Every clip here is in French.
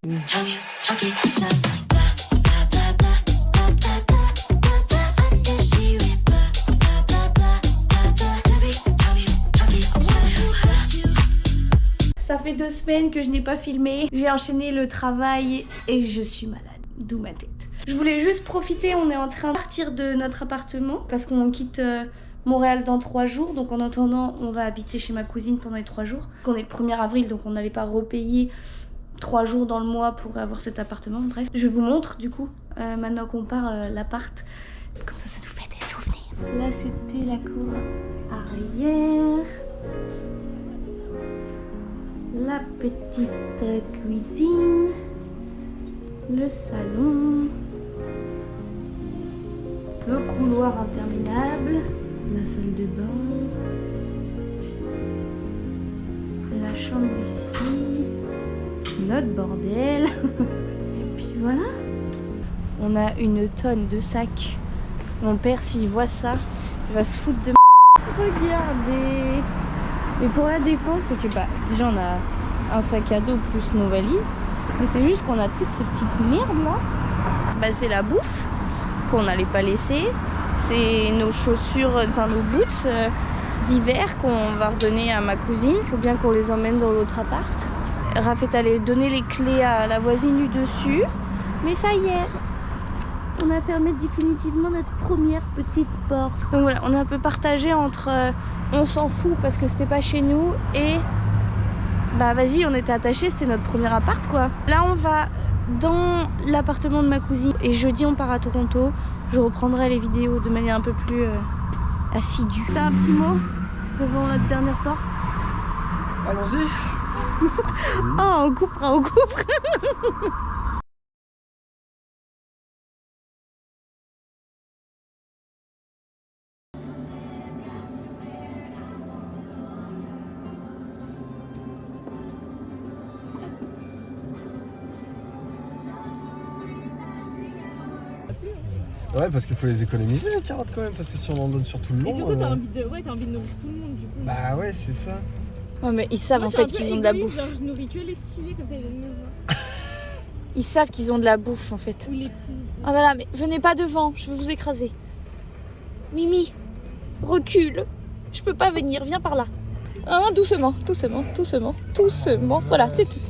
Ça fait 2 semaines que je n'ai pas filmé. J'ai enchaîné le travail et je suis malade. D'où ma tête. Je voulais juste profiter, on est en train de partir de notre appartement parce qu'on quitte Montréal dans 3 jours. Donc en attendant, on va habiter chez ma cousine pendant les 3 jours. On est le 1er avril, donc on n'allait pas repayer 3 jours dans le mois pour avoir cet appartement. Bref, je vous montre du coup, maintenant qu'on part, l'appart. Comme ça nous fait des souvenirs. Là, c'était la cour arrière. La petite cuisine. Le salon. Le couloir interminable. La salle de bain. La chambre ici. Notre bordel. Et puis voilà. On a une tonne de sacs. Mon père, s'il voit ça, il va se foutre de Regardez. Mais pour la défense, c'est que déjà on a un sac à dos plus nos valises. Mais c'est juste qu'on a toutes ces petites merdes là. C'est la bouffe qu'on n'allait pas laisser. C'est nos chaussures, enfin nos boots d'hiver qu'on va redonner à ma cousine. Il faut bien qu'on les emmène dans l'autre appart. Raph est allé donner les clés à la voisine du dessus. Mais ça y est, on a fermé définitivement notre première petite porte. Donc voilà, on est un peu partagé entre on s'en fout parce que c'était pas chez nous et vas-y, on était attachés, c'était notre premier appart quoi. Là on va dans l'appartement de ma cousine et jeudi on part à Toronto. Je reprendrai les vidéos de manière un peu plus assidue. T'as un petit mot devant notre dernière porte? Allons-y. Oh, on coupera. Ouais, parce qu'il faut les économiser les carottes quand même, parce que si on en donne sur tout le long. Et surtout, t'as envie de nourrir tout le monde du coup. Bah ouais, c'est ça. Ouais, mais ils savent en fait qu'ils ont de la bouffe. Genre, je nourris que les stylés, comme ça ils viennent me voir. Ils savent qu'ils ont de la bouffe en fait. Ou les petits. Ah voilà, mais venez pas devant, je vais vous écraser. Mimi, recule. Je peux pas venir, viens par là. Hein, doucement. Voilà, c'est tout.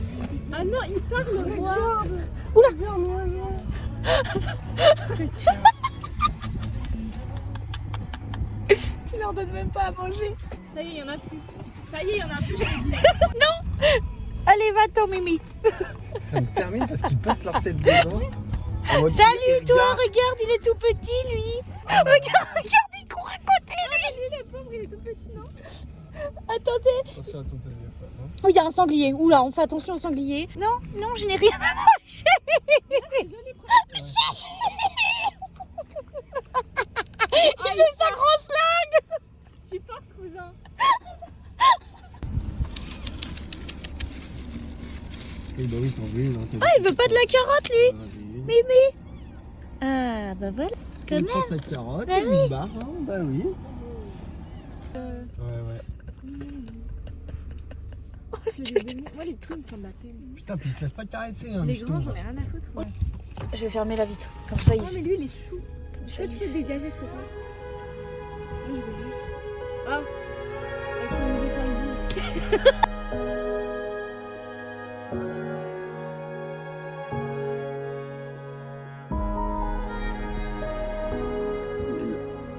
Ah non, il parle, regarde. Oula. Regarde l'oiseau. Tu leur donnes même pas à manger. Ça y est, il y en a plus. Ça y est, il y en a plus. Non. Allez, va-t'en, Mimi. Ça me termine parce qu'ils passent leur tête dedans. Salut, toi, regarde, il est tout petit, lui. Regarde, il court à côté, lui. Lui, le pauvre, il est tout petit, non? Attendez. Attention à ton téléphone. Hein. Oh, il y a un sanglier. Oula, on fait attention au sanglier. Non, je n'ai rien à manger. J'ai sa grosse langue. Tu forces, cousin. Oui, bah oui, t'en veux une. Ah, il veut pas de la carotte, lui. Mimi. Ah, bah voilà. Quand Il même. prend sa carotte Bah et oui. il se barre. Hein, bah oui. Ouais. Moi, les petits, ils me font de la peine. Putain, puis il se laisse pas caresser. Hein, Les justement. grands, j'en ai rien à foutre. Moi. Je vais fermer la vitre. Comme ça, Oh, mais lui, il est chou. Pourquoi tu fais dégager, s'il te plaît? Oui, je veux juste. Ah, avec son nouveau taille.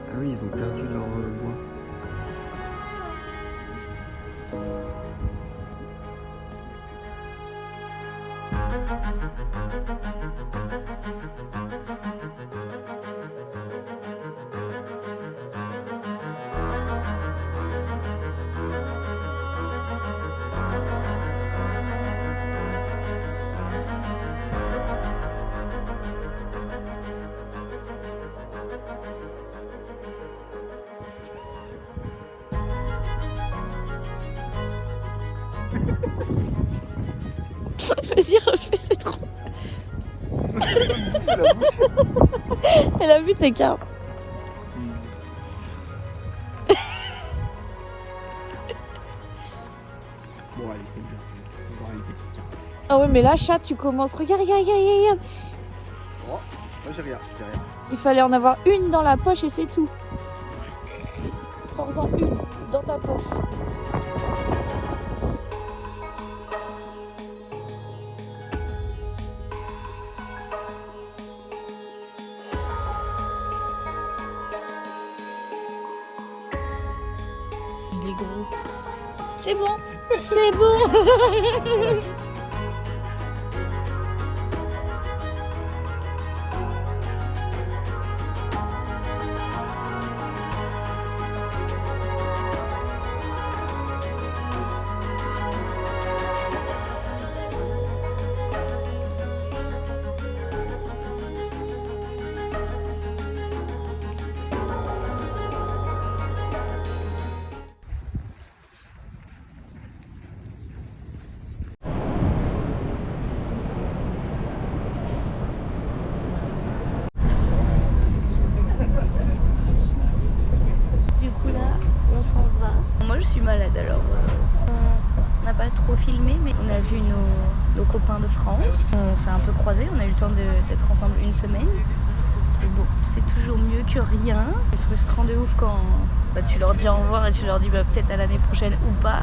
Ah oui, ils ont perdu leur bois. Vas-y, refais, c'est trop. La bouche. Elle a vu tes cartes. Bon, allez, c'est bien. On va arrêter. Ah ouais, mais là, chat, tu commences. Regarde, regarde, regarde, regarde. Oh, moi j'ai rien. Il fallait en avoir une dans la poche et c'est tout. Sors-en une dans ta poche. Il est gros. C'est bon, c'est bon. On s'en va. Moi je suis malade alors on n'a pas trop filmé mais on a vu nos copains de France. On s'est un peu croisés, on a eu le temps d'être ensemble une semaine. Donc bon, c'est toujours mieux que rien. C'est frustrant de ouf quand tu leur dis au revoir et tu leur dis peut-être à l'année prochaine ou pas.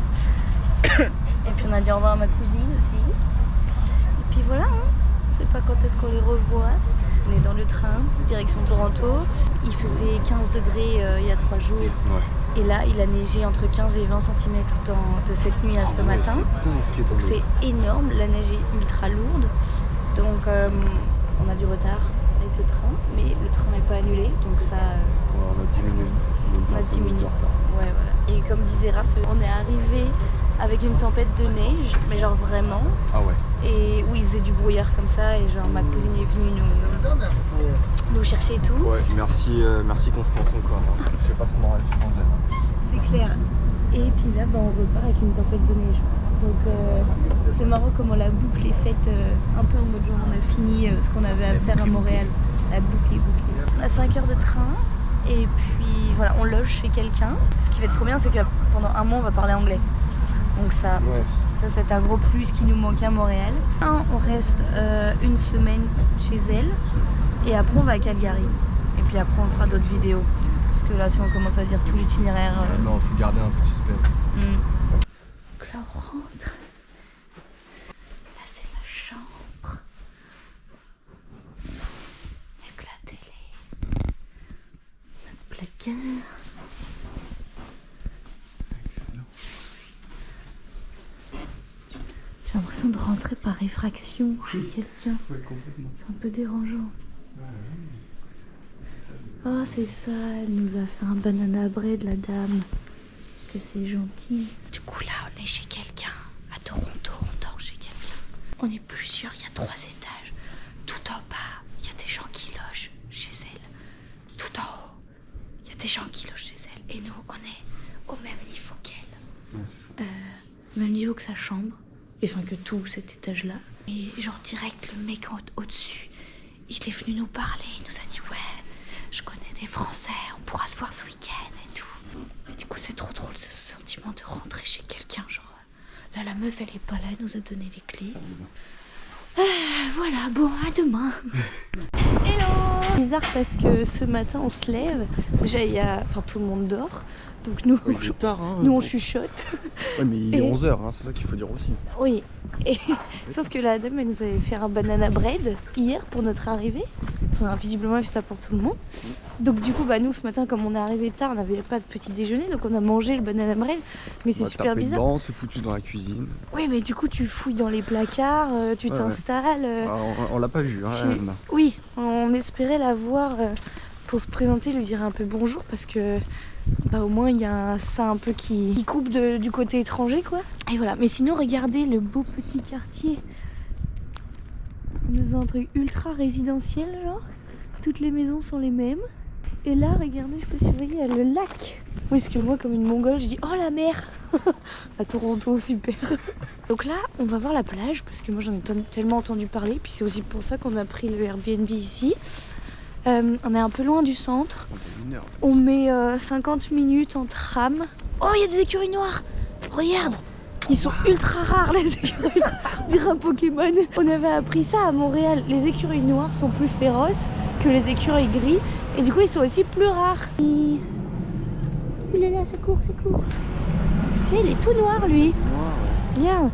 Et puis on a dit au revoir à ma cousine aussi. Et puis voilà, on sait pas quand est-ce qu'on les revoit. On est dans le train, direction Toronto. Il faisait 15 degrés il y a 3 jours. Ouais. Et là, il a neigé entre 15 et 20 cm de cette nuit à ce matin. Donc c'est énorme, la neige est ultra lourde. Donc on a du retard avec le train, mais le train n'est pas annulé, donc ça... on a diminué. On a diminué. Ouais, voilà. Et comme disait Raph, on est arrivé avec une tempête de neige, mais genre vraiment. Ah ouais. Et où il faisait du brouillard comme ça, et genre ma cousine est venue nous chercher et tout. Ouais, merci Constance encore. Hein. Je sais pas ce qu'on aurait fait sans elle. C'est clair. Et puis là, on repart avec une tempête de neige. Donc c'est marrant comment la boucle est faite un peu en mode genre on a fini ce qu'on avait à faire à Montréal. La boucle est bouclée. On a 5 heures de train. Et puis voilà, on loge chez quelqu'un. Ce qui va être trop bien, c'est que pendant un mois, on va parler anglais. Donc ça, c'est un gros plus qui nous manquait à Montréal. On reste une semaine chez elle. Et après, on va à Calgary. Et puis après, on fera d'autres vidéos. Parce que là, si on commence à dire tout l'itinéraire... Non, faut garder un peu de suspense. Donc là, on rentre. Là, c'est la chambre. Avec la télé. Notre placard. Excellent. J'ai l'impression de rentrer par effraction chez quelqu'un. Ouais, complètement. C'est un peu dérangeant. Oh, c'est ça, elle nous a fait un banana bread, la dame. Que c'est gentil. Du coup, là, on est chez quelqu'un. À Toronto, on dort chez quelqu'un. On est plusieurs, il y a 3 étages. Tout en bas, il y a des gens qui logent chez elle. Tout en haut, il y a des gens qui logent chez elle. Et nous, on est au même niveau qu'elle. Ouais, c'est ça. Même niveau que sa chambre. Et enfin, que tout cet étage-là. Et genre, direct, le mec au-dessus, il est venu nous parler. Il nous a dit, ouais, je connais des Français, on pourra se voir ce week-end et tout. Et du coup, c'est trop drôle ce sentiment de rentrer chez quelqu'un. Genre, là, la meuf, elle est pas là, elle nous a donné les clés. Voilà, bon, à demain. Hello. Bizarre parce que ce matin, on se lève. Déjà, tout le monde dort. Donc nous, Ouais, il est tard, hein. nous on chuchote. Ouais, mais il est 11h, hein, c'est ça qu'il faut dire aussi. Oui. Et, sauf que la dame, elle nous avait fait un banana bread hier pour notre arrivée. Enfin, visiblement, elle fait ça pour tout le monde. Donc du coup, nous, ce matin, comme on est arrivé tard, on n'avait pas de petit déjeuner. Donc on a mangé le banana bread. Mais c'est super bizarre. Dedans, c'est foutu dans la cuisine. Oui, mais du coup, tu fouilles dans les placards, tu t'installes. On l'a pas vu, hein, Anna. Oui, on espérait la voir pour se présenter, lui dire un peu bonjour parce que... au moins il y a ça un peu qui coupe du côté étranger quoi. Et voilà, mais sinon regardez le beau petit quartier. On est dans un truc ultra résidentiel genre. Toutes les maisons sont les mêmes. Et là regardez, je peux surveiller, il y a le lac. Oui, parce que moi comme une mongole je dis oh la mer. À Toronto, super. Donc là on va voir la plage parce que moi j'en ai tellement entendu parler. Puis c'est aussi pour ça qu'on a pris le Airbnb ici. On est un peu loin du centre. On met 50 minutes en tram. Oh, il y a des écureuils noirs. Regarde. Ils sont ultra rares les écureuils. On dirait un Pokémon. On avait appris ça à Montréal. Les écureuils noirs sont plus féroces que les écureuils gris. Et du coup ils sont aussi plus rares. Il est là, ça court, ça court. Tu sais, il est tout noir lui. Viens.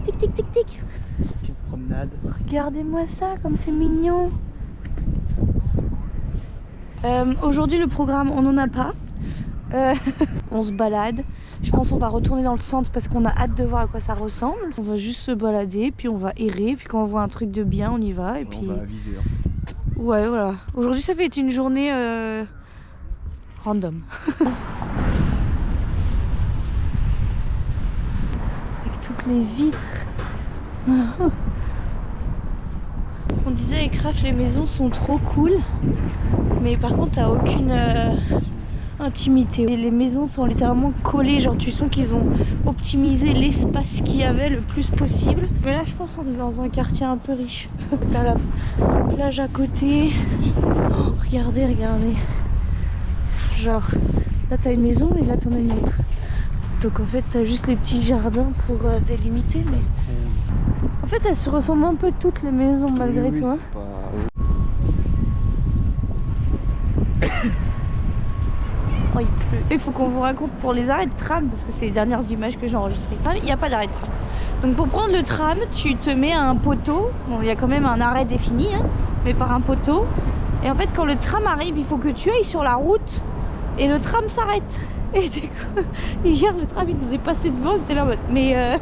Tic tic tic tic. Petite promenade. Regardez-moi ça, comme c'est mignon. Aujourd'hui le programme on n'en a pas. On se balade. Je pense qu'on va retourner dans le centre parce qu'on a hâte de voir à quoi ça ressemble. On va juste se balader, puis on va errer, puis quand on voit un truc de bien on y va et puis... On va aviser en fait. Ouais voilà. Aujourd'hui ça fait être une journée random. Avec toutes les vitres. On disait avec Raph les maisons sont trop cool. Mais par contre t'as aucune intimité. Et les maisons sont littéralement collées, genre tu sens qu'ils ont optimisé l'espace qu'il y avait le plus possible. Mais là je pense qu'on est dans un quartier un peu riche. T'as la plage à côté. Oh, regardez, regardez. Genre là t'as une maison et là t'en as une autre. Donc en fait t'as juste les petits jardins pour délimiter, mais en fait elles se ressemblent un peu toutes les maisons malgré tout. Hein. Oh, il pleut. Il faut qu'on vous raconte pour les arrêts de tram, parce que c'est les dernières images que j'ai enregistrées. Il n'y a pas d'arrêt de tram. Donc pour prendre le tram, tu te mets à un poteau. Bon, il y a quand même un arrêt défini, hein, mais par un poteau. Et en fait, quand le tram arrive, il faut que tu ailles sur la route et le tram s'arrête. Et du coup, hier, le tram, il nous est passé devant. C'est là en mode, mais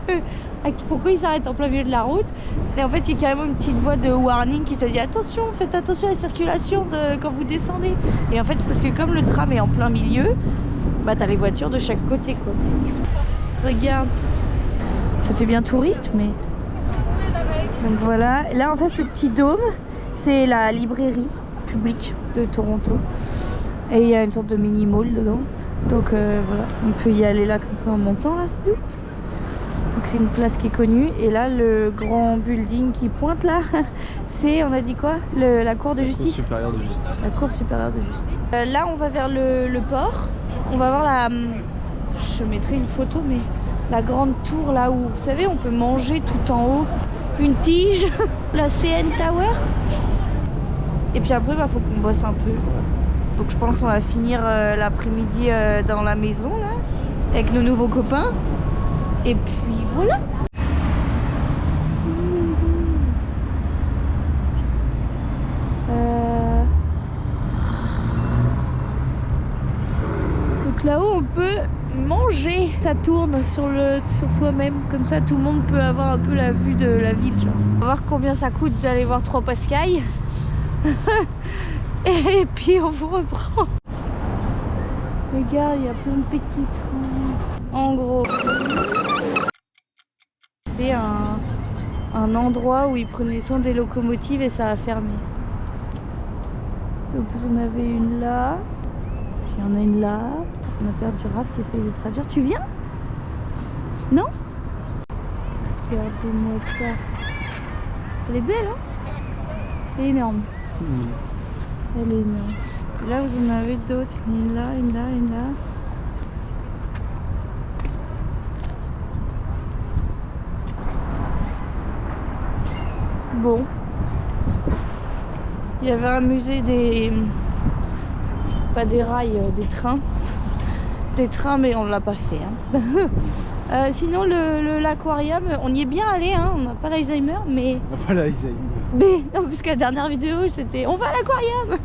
pourquoi il s'arrête en plein milieu de la route? Et en fait, il y a carrément une petite voix de warning qui te dit attention, faites attention à la circulation quand vous descendez. Et en fait, parce que comme le tram est en plein milieu, bah t'as les voitures de chaque côté, quoi. Regarde, ça fait bien touriste, mais donc voilà. Là, en fait, le petit dôme, c'est la librairie publique de Toronto. Et il y a une sorte de mini-mall dedans. Donc voilà, on peut y aller là comme ça en montant là. Donc c'est une place qui est connue. Et là, le grand building qui pointe là, c'est, on a dit quoi, la cour de justice. Cour supérieure de justice. La cour supérieure de justice. Là, on va vers le port. On va voir la... Je mettrai une photo, mais la grande tour là où, vous savez, on peut manger tout en haut. Une tige, la CN Tower. Et puis après, bah, faut qu'on bosse un peu. Donc je pense qu'on va finir l'après-midi dans la maison là, avec nos nouveaux copains. Et puis voilà. Donc là-haut on peut manger. Ça tourne sur soi-même. Comme ça tout le monde peut avoir un peu la vue de la ville. Genre. On va voir combien ça coûte d'aller voir Trois Pascailles. Et puis on vous reprend. Regarde, il y a plein de petits trains. En gros, c'est un endroit où ils prenaient soin des locomotives et ça a fermé. Donc vous en avez une là. Il y en a une là. On a perdu Raph qui essaye de traduire. Tu viens? Non? Regardez-moi ça. Elle est belle, hein? Elle est énorme. Elle est énorme. Et là, vous en avez d'autres. Une là, une là, une là. Bon. Il y avait un musée des... Pas des rails, des trains. Des trains, mais on l'a pas fait. Hein. Sinon, l'aquarium, on y est bien allé. Hein. On n'a pas l'Alzheimer, mais... On n'a pas l'Alzheimer. Mais non, puisque la dernière vidéo c'était on va à l'aquarium.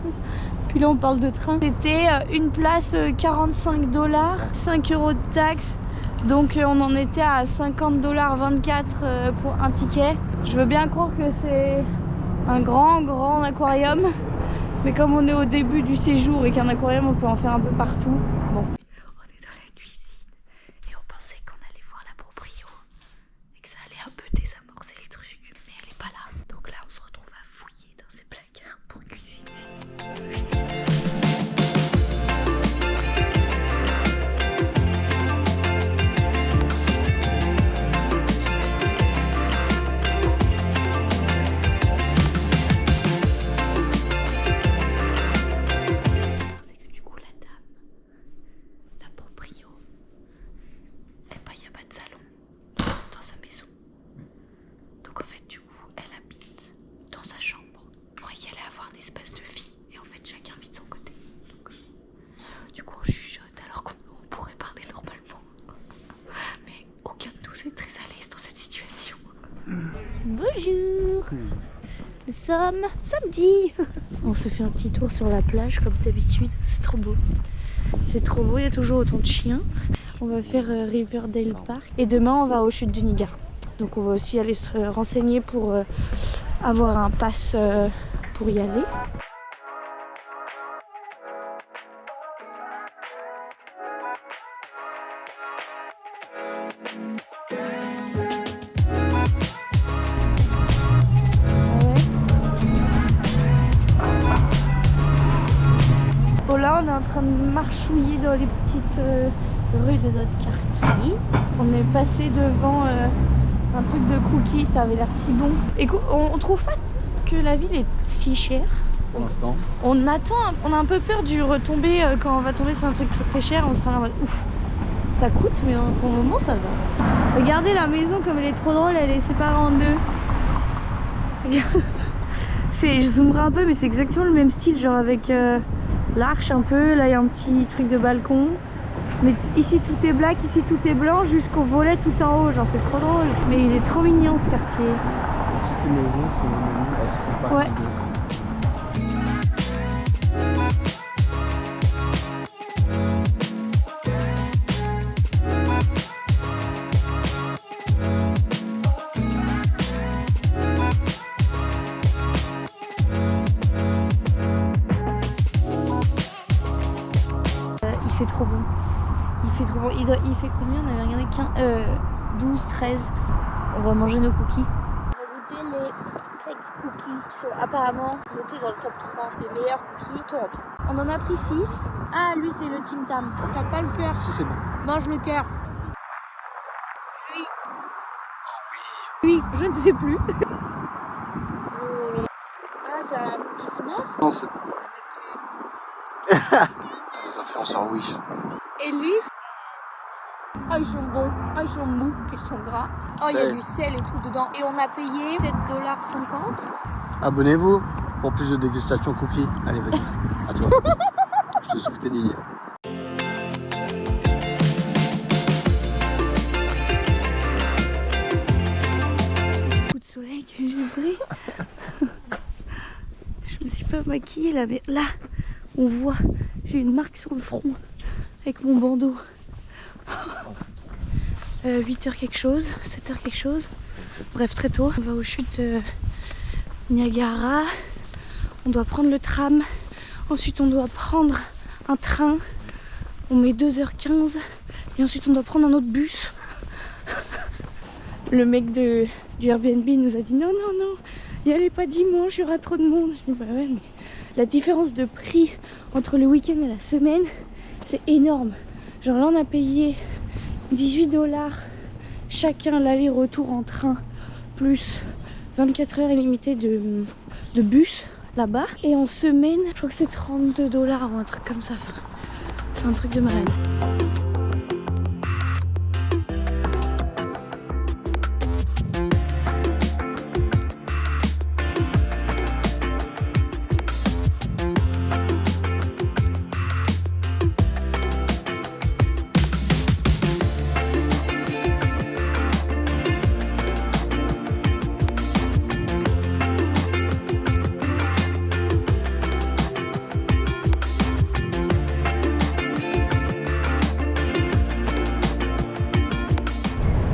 Puis là on parle de train. C'était une place 45 $, 5 € de taxes. Donc on en était à 50 $, 24 pour un ticket. Je veux bien croire que c'est un grand aquarium. Mais comme on est au début du séjour et qu'un aquarium on peut en faire un peu partout. Bon. On est dans la cuisine et on pensait qu'on allait voir la proprio et que ça allait un peu désamorcer le truc. Mais elle est pas là. Donc là on se retrouve à fouiller dans ces placards pour cuisiner. Bonjour. Nous sommes samedi. On se fait un petit tour sur la plage comme d'habitude. C'est trop beau. C'est trop beau, il y a toujours autant de chiens. On va faire Riverdale Park. Et demain, on va aux chutes du Niagara. Donc on va aussi aller se renseigner pour avoir un pass pour y aller. Bon là on est en train de marchouiller dans les petites rues de notre quartier. On est passé devant un truc de cookies, ça avait l'air si bon. Écoute, on trouve pas que la ville est si chère. Pour l'instant. On a un peu peur du retomber quand on va tomber sur un truc très très cher. On sera là en mode ouf, ça coûte, mais pour le moment ça va. Regardez la maison comme elle est trop drôle, elle est séparée en deux. Je zoomerai un peu, mais c'est exactement le même style, genre avec l'arche un peu. Là il y a un petit truc de balcon. Mais ici tout est black, ici tout est blanc, jusqu'au volet tout en haut, genre c'est trop drôle. Mais il est trop mignon ce quartier. Toutes les maisons sont mignon parce que c'est pas Ouais. Il fait trop bon. Il fait trop bon. Il fait combien? On avait regardé 12, 13. On va manger nos cookies. On va goûter les Cakes Cookies qui sont apparemment notés dans le top 3 des meilleurs cookies tout en tout. On en a pris 6. Ah, lui c'est le Tim Tam. T'as pas le cœur. Si c'est bon. Mange le cœur. Oui. Oui, je ne sais plus. Ah, c'est un cookie s'more. Non, c'est... T'as les influenceurs Wish. Et lui, ah ils sont bons, ah ils sont mous, ils sont gras. Oh il y a du sel et tout dedans. Et on a payé 7,50 $. Abonnez-vous pour plus de dégustation cookies. Allez vas-y, à toi. Je te souffle tes lignes. Coup de soleil que j'ai pris. Je me suis pas maquillée là, mais là on voit, j'ai une marque sur le front avec mon bandeau. 8h quelque chose, 7h quelque chose. Bref, très tôt. On va aux chutes Niagara. On doit prendre le tram. Ensuite, on doit prendre un train. On met 2h15. Et ensuite, on doit prendre un autre bus. Le mec du Airbnb nous a dit non, non, non, y allez pas dimanche, il y aura trop de monde. Je dis bah ouais, mais la différence de prix entre le week-end et la semaine, c'est énorme. Genre là, on a payé 18 $ chacun l'aller-retour en train, plus 24 heures illimitées de bus là-bas. Et en semaine, je crois que c'est 32 $ ou un truc comme ça. Enfin, c'est un truc de malade.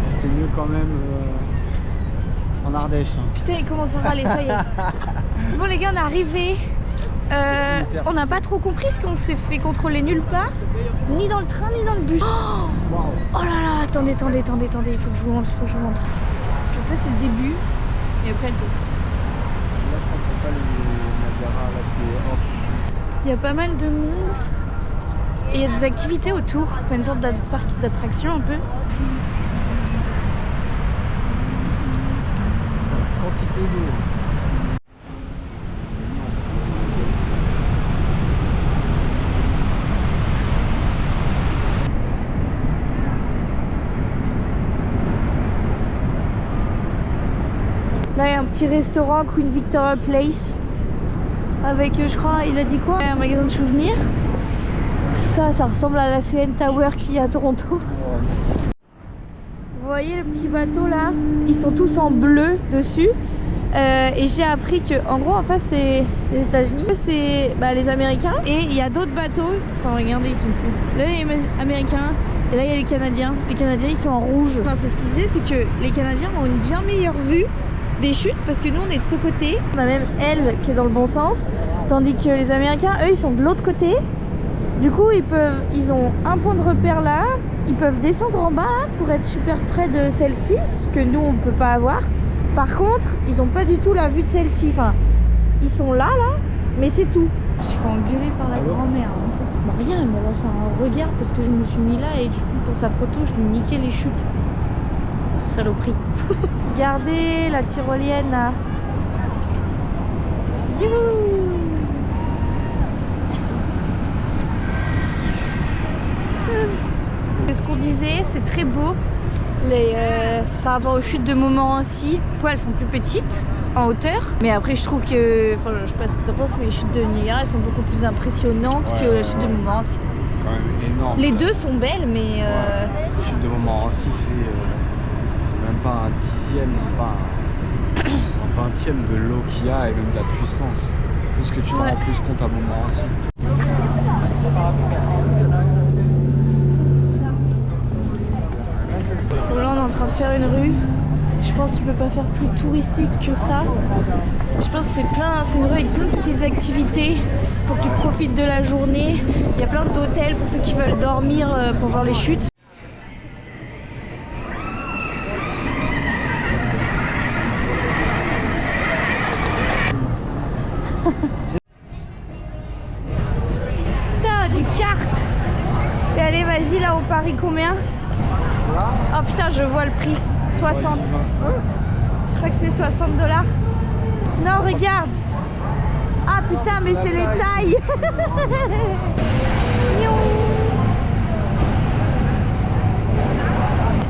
C'était mieux quand même en Ardèche. Hein. Putain, il commence à râler, ça y est. Bon les gars, on est arrivés. On n'a pas trop compris ce qu'on s'est fait contrôler nulle part, ni dans le train, ni dans le bus. Oh là là, attendez, il faut que je vous montre, Donc là c'est le début, et après le tour. Là, je crois que c'est pas le Niagara, là, c'est Orche. Il y a pas mal de monde. Et il y a des activités autour, enfin une sorte de parc d'attraction un peu. La quantité d'eau. Là il y a un petit restaurant Queen Victoria Place. Avec, je crois, il a dit quoi? Un magasin de souvenirs. Ça ressemble à la CN Tower qu'il y a à Toronto. voyez le petit bateau là? Ils sont tous en bleu dessus. Et j'ai appris que, en gros, en face c'est les États-Unis, c'est les Américains. Et il y a d'autres bateaux. Enfin, regardez, ils sont ici. Là, il y a les Américains. Et là, il y a les Canadiens. Les Canadiens, ils sont en rouge. Enfin, c'est ce qu'ils disaient, c'est que les Canadiens ont une bien meilleure vue des chutes parce que nous, on est de ce côté. On a même elle qui est dans le bon sens. Tandis que les Américains, eux, ils sont de l'autre côté. Du coup, ils ont un point de repère là. Ils peuvent descendre en bas là, pour être super près de celle-ci, ce que nous, on peut pas avoir. Par contre, ils n'ont pas du tout la vue de celle-ci. Enfin, ils sont là, mais c'est tout. Je suis fait engueuler par la grand-mère. Bah rien, elle m'a lancé un regard parce que je me suis mis là et du coup, pour sa photo, je lui niquais les chutes. Saloperie. Regardez la tyrolienne là. Youhou. C'est ce qu'on disait, c'est très beau. Par rapport aux chutes de Montmorency, elles sont plus petites en hauteur, mais après je trouve que, enfin je sais pas ce que tu en penses, mais les chutes de Niagara elles sont beaucoup plus impressionnantes que la chute de Montmorency. C'est quand même énorme. Les deux sont belles, mais La chute de Montmorency, c'est même pas un dixième, pas un vingtième de l'eau qu'il y a et même de la puissance. Parce que tu t'en rends plus compte à Montmorency. Là on est en train de faire une rue. Je pense que tu peux pas faire plus touristique que ça. Je pense que c'est une rue avec plein de petites activités pour que tu profites de la journée. Il y a plein d'hôtels pour ceux qui veulent dormir pour voir les chutes. Putain, du kart. Et allez, vas-y, là on parie combien? Oh putain, je vois le prix. 60. Je crois que c'est 60 $. Non, regarde. Ah putain, mais c'est les tailles.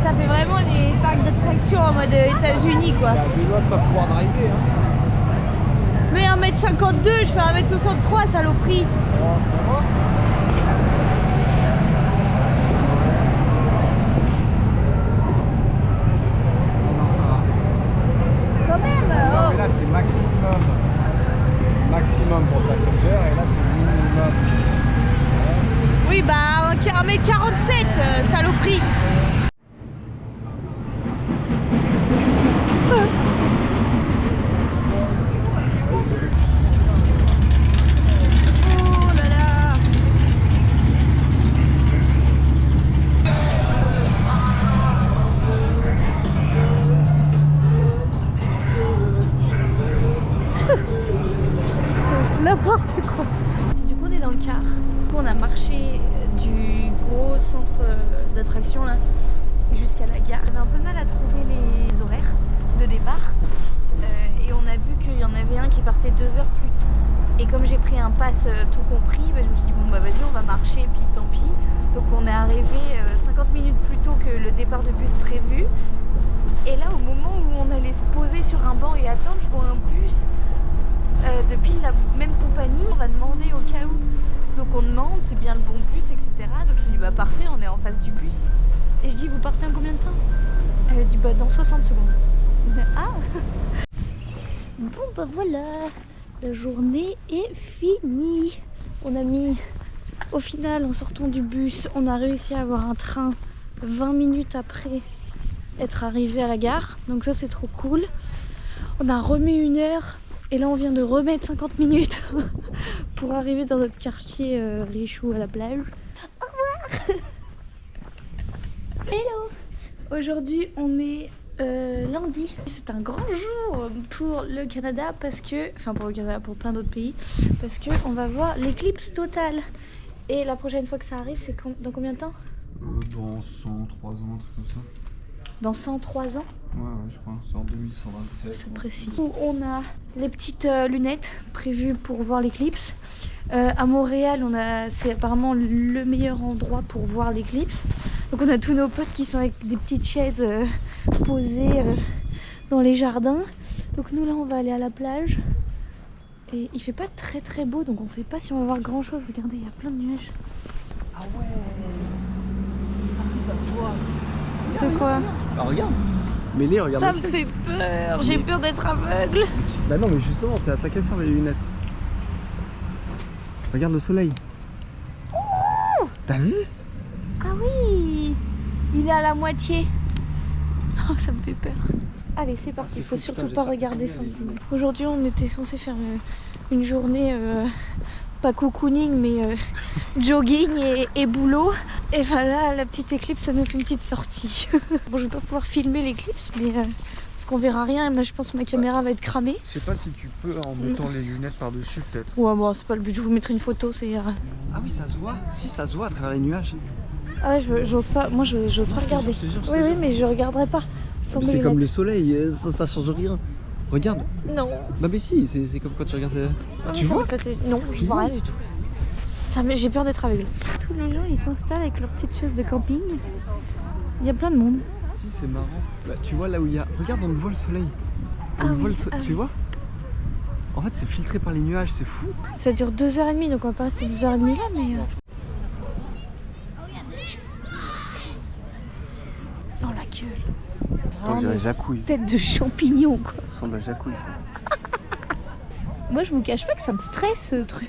Ça fait vraiment les parcs d'attractions en mode États-Unis quoi. Il y a des lois de pas pouvoir driver. Mais 1m52, je fais 1m63, saloperie. Là c'est maximum pour le passenger et là c'est minimum. Oui bah 1m47, saloperie. Oh là là. C'est n'importe quoi. Du coup on est dans le car. Du coup on a marché du gros centre d'attraction là jusqu'à la gare. On avait un peu de mal à trouver les horaires de départ et on a vu qu'il y en avait un qui partait 2 heures plus tôt. Et comme j'ai pris un pass tout compris, je me suis dit bon bah vas-y on va marcher et puis tant pis. Donc on est arrivé 50 minutes plus tôt que le départ de bus prévu. Et là au moment où on allait se poser sur un banc et attendre, je vois un bus de pile la même compagnie. On va demander au cas où. Donc on demande, c'est bien le bon bus, etc. Donc je lui dis bah parfait, on est en face du bus. Et je dis vous partez en combien de temps? Elle dit bah dans 60 secondes. Ah. Bon bah voilà, la journée est finie. On a mis, au final en sortant du bus, on a réussi à avoir un train 20 minutes après être arrivé à la gare. Donc ça c'est trop cool. On a remis 1 heure. Et là on vient de remettre 50 minutes pour arriver dans notre quartier Richoux à la plage. Au revoir. Hello. Aujourd'hui on est lundi. C'est un grand jour pour le Canada parce que, enfin pour le Canada, pour plein d'autres pays, parce que on va voir l'éclipse totale. Et la prochaine fois que ça arrive, c'est dans combien de temps? Dans 103 ans, un truc comme ça. Dans 103 ans? Ouais, je crois, c'est en 2127. C'est précis. On a les petites lunettes prévues pour voir l'éclipse. À Montréal, c'est apparemment le meilleur endroit pour voir l'éclipse. Donc on a tous nos potes qui sont avec des petites chaises posées dans les jardins. Donc nous là, on va aller à la plage. Et il fait pas très très beau, donc on sait pas si on va voir grand chose. Regardez, il y a plein de nuages. Ah ouais. Ah si, ça se voit. De quoi? Bah regarde. Mélie, regarde Ça le me ciel. fait peur, j'ai peur d'être aveugle. Bah non, mais justement, c'est à ça qu'elles servent les lunettes. Regarde le soleil. T'as vu? Ah oui, il est à la moitié. Oh, ça me fait peur. Allez, c'est parti, c'est il faut fou, surtout putain, pas j'espère regarder que ça. tu vas y aller. Aujourd'hui, on était censé faire une journée, pas cocooning, mais jogging et boulot. Et voilà, la petite éclipse, ça nous fait une petite sortie. Bon, je vais pas pouvoir filmer l'éclipse, mais parce qu'on verra rien. Moi, je pense que ma caméra va être cramée. Je sais pas si tu peux en mettant les lunettes par-dessus, peut-être. Ouais, bon, c'est pas le but, je vous mettrai une photo, c'est... Ah oui, ça se voit. Si, ça se voit à travers les nuages. Ah ouais, j'ose pas, moi j'ose pas regarder. je te jure, je te Oui, oui, jure. mais je regarderai pas sans mes C'est comme le lunettes. soleil, ça change rien. Regarde. Non. Non mais si, c'est comme quand tu regardes. Tu vois? Non, je vois rien du tout. J'ai peur d'être aveugle. Tous les gens ils s'installent avec leurs petites chaises de camping. Il y a plein de monde. Si, c'est marrant. Bah, tu vois là où il y a. Regarde, on le voit le soleil. On Ah le oui, voit le soleil. ah Tu oui. vois? En fait, c'est filtré par les nuages, c'est fou. Ça dure 2h30, donc on va pas rester 2h30 là, mais... Oh la gueule. On dirait Jacouille. Tête de champignon quoi. Ça ressemble à Jacouille. Moi je vous cache pas que ça me stresse ce truc.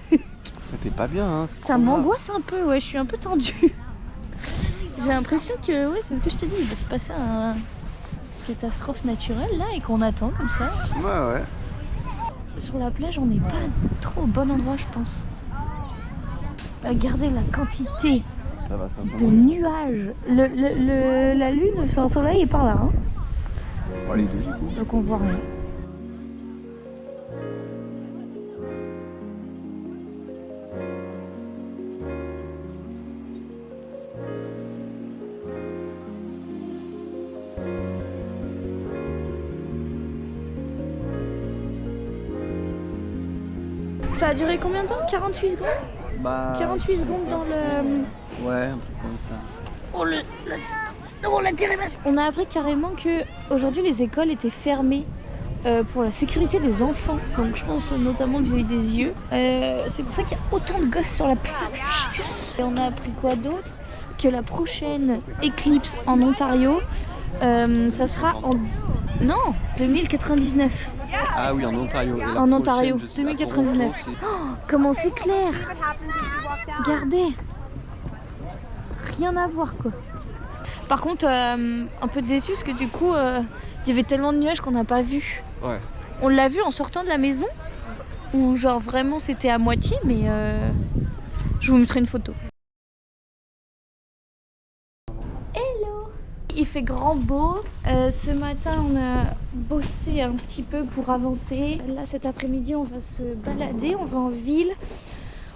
T'es pas bien, hein. c'est Ça trop grave. m'angoisse un peu, ouais, je suis un peu tendue. J'ai l'impression que, ouais, c'est ce que je te dis, il va se passer une catastrophe naturelle là et qu'on attend comme ça. Ouais, ouais. Sur la plage, on n'est pas trop au bon endroit, je pense. Regardez la quantité Ça va, ça de nuages. La lune, le soleil est par là, hein. Bon, les deux, du coup. Donc on voit rien. Ça a duré combien de temps? 48 secondes? Bah. 48 secondes dans le... Ouais, un truc comme ça. On a appris carrément que aujourd'hui les écoles étaient fermées pour la sécurité des enfants. Donc je pense notamment vis-à-vis des yeux. C'est pour ça qu'il y a autant de gosses sur la plage. Et on a appris quoi d'autre? Que la prochaine éclipse en Ontario, ça sera en... Non, 2099. Ah oui, en Ontario. Et la En prochaine, Ontario, je sais pas, 2099. Toronto, Oh, comment c'est clair! Regardez! Rien à voir quoi. Par contre, un peu déçu parce que du coup, il y avait tellement de nuages qu'on n'a pas vu. Ouais. On l'a vu en sortant de la maison, où genre vraiment c'était à moitié, mais je vous mettrai une photo. Hello! Il fait grand beau. Ce matin, on a bossé un petit peu pour avancer. Là, cet après-midi, on va se balader, on va en ville.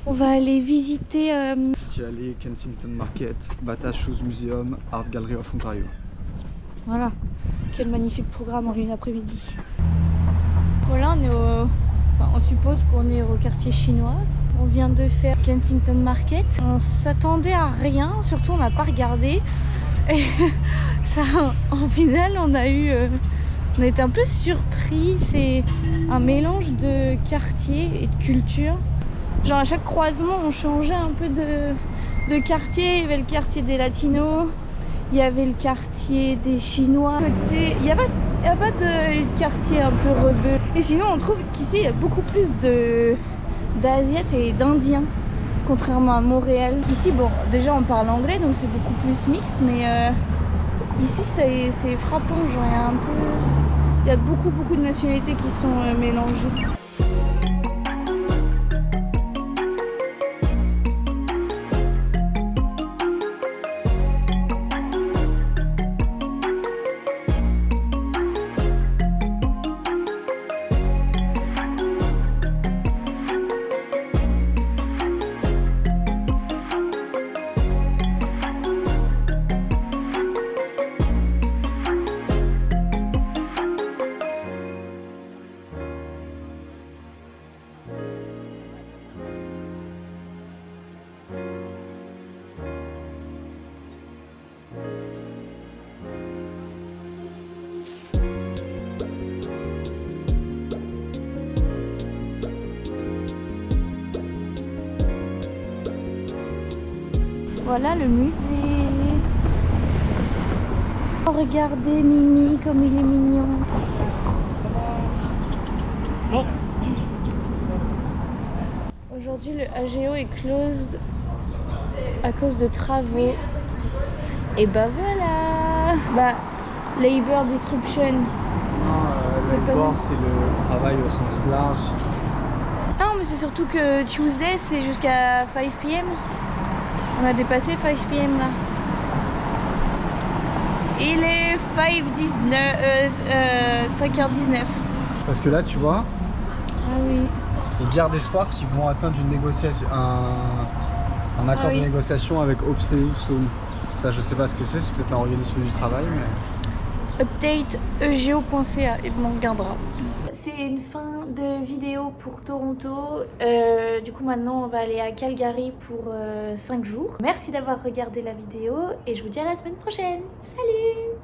On va aller visiter... Tu es allé Kensington Market, Bata Shoes Museum, Art Gallery of Ontario. Voilà, quel magnifique programme en une après-midi. Voilà, on est au... Enfin, on suppose qu'on est au quartier chinois. On vient de faire Kensington Market. On s'attendait à rien, surtout on n'a pas regardé. Et ça, en final, on a eu... on a été un peu surpris. C'est un mélange de quartier et de culture. Genre à chaque croisement, on changeait un peu de quartier. Il y avait le quartier des Latinos, il y avait le quartier des Chinois. Il n'y a pas de quartier un peu rebeu. Et sinon, on trouve qu'ici, il y a beaucoup plus d'Asiates et d'Indiens, contrairement à Montréal. Ici, bon, déjà, on parle anglais, donc c'est beaucoup plus mixte, mais ici, c'est frappant. Genre, il y a beaucoup de nationalités qui sont mélangées. Voilà le musée. Oh, regardez Mimi comme il est mignon. Non. Aujourd'hui, le AGO est closed à cause de travaux. Et bah voilà. Bah, labor disruption. Non, C'est labor, pas c'est le travail au sens large. Non, mais c'est surtout que Tuesday, c'est jusqu'à 5 p.m. On a dépassé 5 p.m. là. Il est 5h19. Parce que là, tu vois, Ah oui. ils gardent espoir qu'ils vont atteindre une négociation, un accord Ah oui. de négociation avec Opseum. Ça, je sais pas ce que c'est peut-être un organisme du travail, mais... Update egeo.ca et on regardera. C'est une fin de vidéo pour Toronto. Du coup maintenant on va aller à Calgary pour 5 jours. Merci d'avoir regardé la vidéo et je vous dis à la semaine prochaine. Salut!